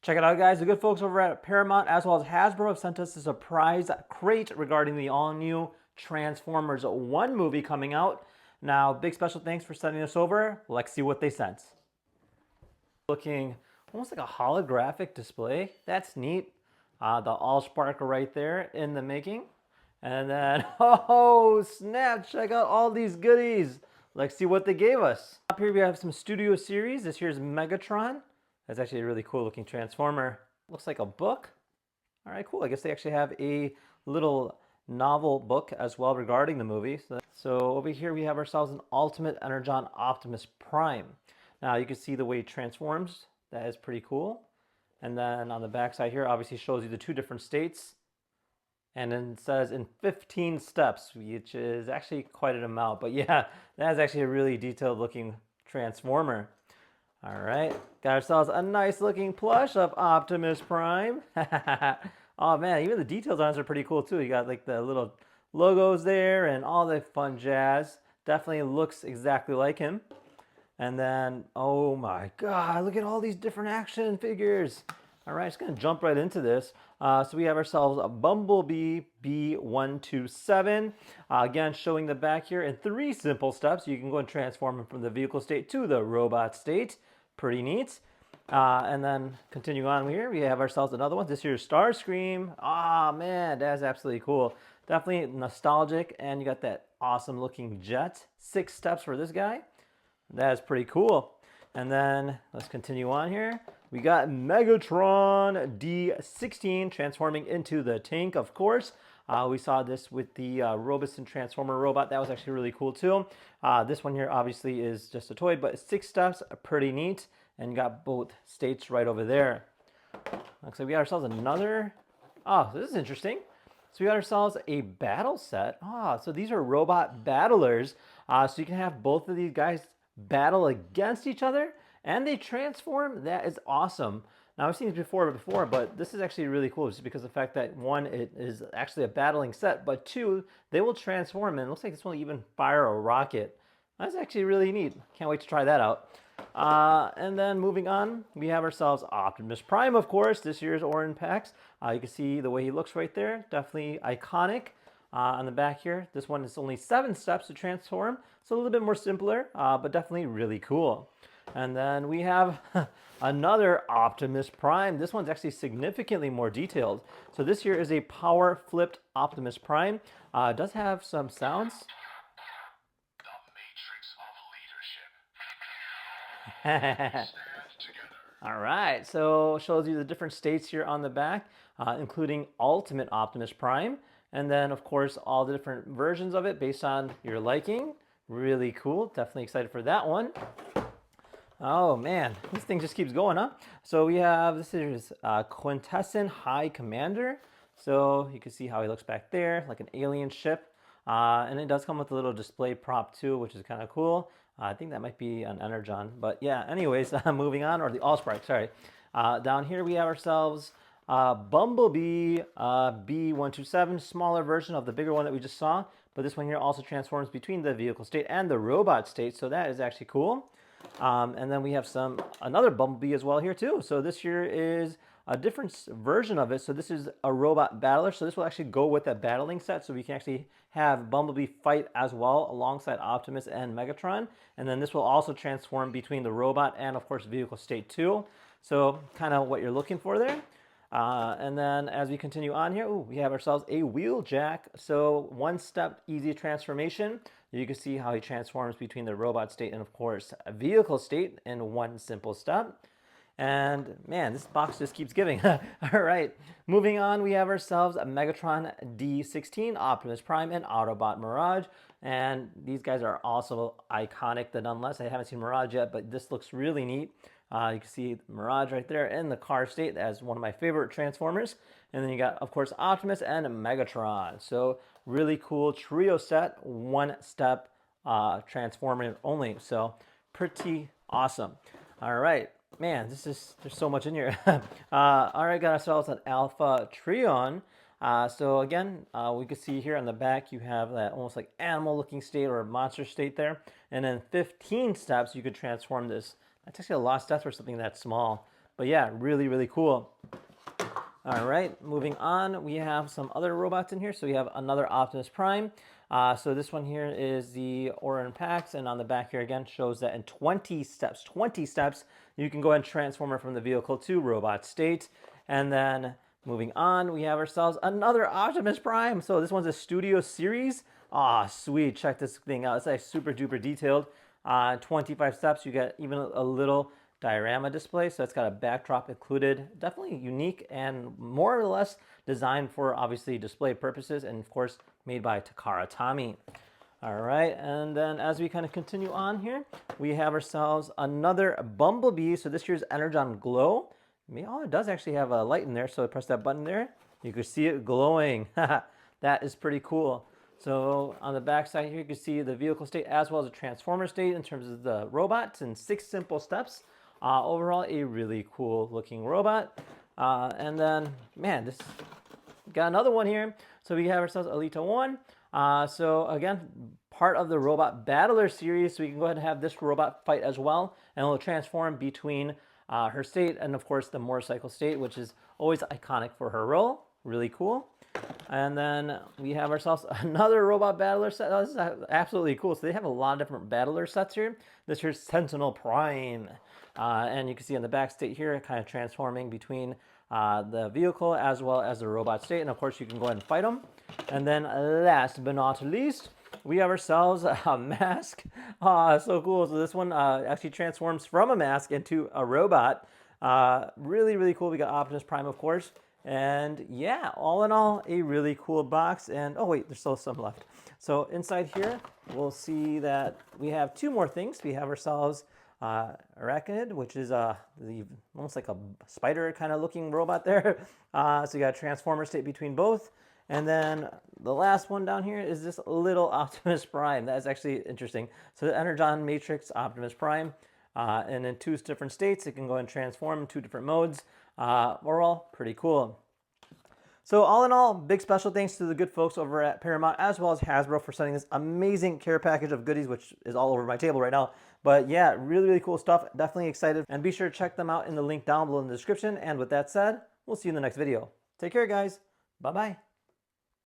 Check it out, guys. The good folks over at Paramount as well as Hasbro have sent us a surprise crate regarding the all-new Transformers 1 movie coming out. Now, big special thanks for sending this over. Let's see what they sent. Looking almost like a holographic display. That's neat. The Allspark right there in the making. And then, oh snap, check out all these goodies. Let's see what they gave us. Up here we have some Studio Series. This here's Megatron. That's actually a really cool looking Transformer. Looks like a book. All right, cool. I guess they actually have a little novel book as well regarding the movie. So over here we have ourselves an Ultimate Energon Optimus Prime. Now you can see the way it transforms. That is pretty cool. And then on the back side here, obviously shows you the two different states. And then it says in 15 steps, which is actually quite an amount. But yeah, that is actually a really detailed looking Transformer. All right, got ourselves a nice looking plush of Optimus Prime. Oh man, even the details on this are pretty cool too. You got like the little logos there and all the fun jazz. Definitely looks exactly like him. And then, oh my God, look at all these different action figures. All right, just gonna jump right into this. So we have ourselves a Bumblebee B127. Again, showing the back here in 3 simple steps. You can go and transform him from the vehicle state to the robot state. Pretty neat. And then continue on here, we have ourselves another one. This here's Starscream. Ah, man, that's absolutely cool. Definitely nostalgic, and you got that awesome looking jet. 6 steps for this guy. That is pretty cool. And then let's continue on here. We got Megatron D16 transforming into the tank, of course. We saw this with the Roboson Transformer robot. That was actually really cool too. This one here obviously is just a toy, but 6 steps, pretty neat. And you got both states right over there. Looks like we got ourselves another. Oh, this is interesting. So we got ourselves a battle set. So these are robot battlers. So you can have both of these guys battle against each other and they transform. That is awesome. Now I've seen this before, but this is actually really cool just because of the fact that 1, it is actually a battling set, but 2, they will transform and it looks like this will even fire a rocket. That's actually really neat. Can't wait to try that out. And then moving on, we have ourselves Optimus Prime, of course. This year's Orion packs. You can see the way he looks right there. Definitely iconic. On the back here, this one is only 7 steps to transform. So a little bit more simpler, but definitely really cool. And then we have another Optimus Prime. This one's actually significantly more detailed. So this here is a power flipped Optimus Prime. It does have some sounds. All right, so shows you the different states here on the back, including Ultimate Optimus Prime. And then, of course, all the different versions of it based on your liking. Really cool. Definitely excited for that one. Oh, man. This thing just keeps going, huh? So we have, this is Quintessent High Commander. So you can see how he looks back there, like an alien ship. And it does come with a little display prop, too, which is kind of cool. I think that might be an Energon. But yeah, anyways, moving on, or the Allspark, sorry. Down here we have ourselves Bumblebee B127, smaller version of the bigger one that we just saw, but this one here also transforms between the vehicle state and the robot state, so that is actually cool. And then we have another Bumblebee as well here too. So this here is a different version of it. So this is a robot battler. So this will actually go with that battling set. So we can actually have Bumblebee fight as well alongside Optimus and Megatron. And then this will also transform between the robot and of course vehicle state too. So kind of what you're looking for there. And then as we continue on here, we have ourselves a Wheeljack. So 1 step easy transformation. You can see how he transforms between the robot state and of course a vehicle state in 1 simple step. And man, this box just keeps giving. All right, moving on, we have ourselves a Megatron D16, Optimus Prime, and Autobot Mirage. And these guys are also iconic, the nonetheless. I haven't seen Mirage yet, but this looks really neat. You can see Mirage right there in the car state as one of my favorite Transformers. And then you got, of course, Optimus and Megatron. So really cool trio set, 1 step transformer only. So pretty awesome. All right, man, there's so much in here. All right, got ourselves an Alpha Trion. So again, we can see here on the back, you have that almost like animal looking state or monster state there. And then 15 steps, you could transform this. That's actually a lot of steps for something that small. But yeah, really, really cool. All right, moving on, we have some other robots in here. So we have another Optimus Prime. So this one here is the Orion Pax, and on the back here again shows that in 20 steps, you can go ahead and transform her from the vehicle to robot state. And then moving on, we have ourselves another Optimus Prime. So this one's a Studio Series. Ah, sweet, check this thing out. It's like super duper detailed. 25 steps, you get even a little diorama display, so it's got a backdrop included. Definitely unique and more or less designed for obviously display purposes, and of course made by Takara Tomy. All right, and then as we kind of continue on here, we have ourselves another Bumblebee. So this year's Energon Glow. Oh, it does actually have a light in there, so press that button there. You can see it glowing. That is pretty cool. So on the back side here, you can see the vehicle state as well as the transformer state in terms of the robots in 6 simple steps. Overall, a really cool looking robot. And then, man, this got another one here. So we have ourselves Alita 1. So again, part of the Robot Battler series. So we can go ahead and have this robot fight as well. And it'll transform between her state and, of course, the motorcycle state, which is always iconic for her role. Really cool. And then we have ourselves another Robot Battler set. Oh, this is absolutely cool. So they have a lot of different Battler sets here. This here's Sentinel Prime. And you can see on the back state here, kind of transforming between the vehicle as well as the robot state. And of course, you can go ahead and fight them. And then last but not least, we have ourselves a mask. So cool. So this one actually transforms from a mask into a robot. Really, really cool. We got Optimus Prime, of course. And yeah, all in all, a really cool box. And oh wait, there's still some left. So inside here, we'll see that we have 2 more things. We have ourselves Arachnid, which is almost like a spider kind of looking robot there. So you got a transformer state between both. And then the last one down here is this little Optimus Prime. That's actually interesting. So the Energon Matrix Optimus Prime. And in 2 different states, it can go and transform in 2 different modes. Overall, pretty cool. So all in all, big special thanks to the good folks over at Paramount as well as Hasbro for sending this amazing care package of goodies, which is all over my table right now. But yeah, really, really cool stuff. Definitely excited. And be sure to check them out in the link down below in the description. And with that said, we'll see you in the next video. Take care, guys. Bye-bye.